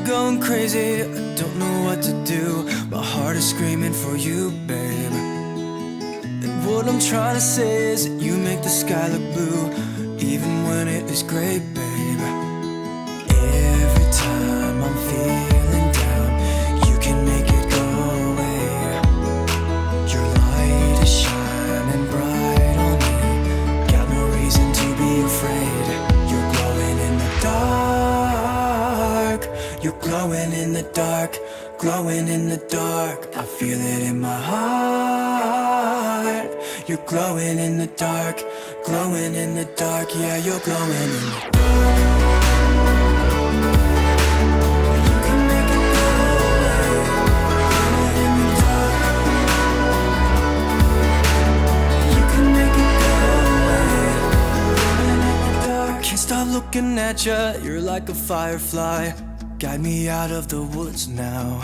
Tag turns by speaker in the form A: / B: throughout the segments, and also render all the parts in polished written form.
A: going crazy, I don't know what to do. My heart is screaming for you, babe. And what I'm trying to say is that you make the sky look blue, even when it is gray, babe. Every time I'm feeling down, you can make it go away. Your light is shining bright on me, got no reason to be afraid. You're glowing in the dark, you're glowing in the dark, glowing in the dark. I feel it in my heart. You're glowing in the dark, glowing in the dark. Yeah, you're glowing in the dark. You can make it go away. Glowing in the dark. You can make it go away. Glowing in the dark. Can't stop looking at you, you're like a firefly. Guide me out of the woods now.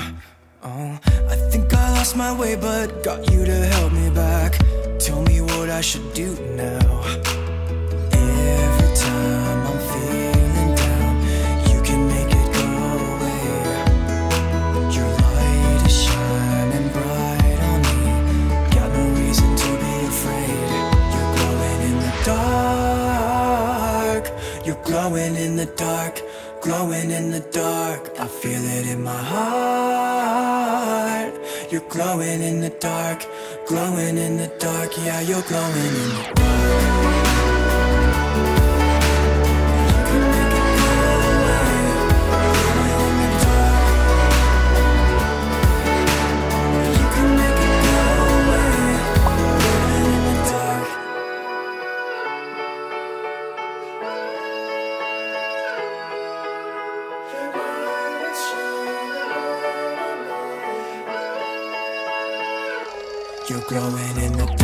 A: Oh, I think I lost my way, but got you to help me back. Tell me what I should do now. Every time I'm feeling down, you can make it go away. Your light is shining bright on me, got no reason to be afraid. You're glowing in the dark, you're glowing in the dark, glowing in the dark. I feel it in my heart. You're glowing in the dark, glowing in the dark. Yeah, you're glowing in the dark. You can make it go away. Glowing in the dark. You can make it go away. Glowing in the dark. You're glowing in the dark.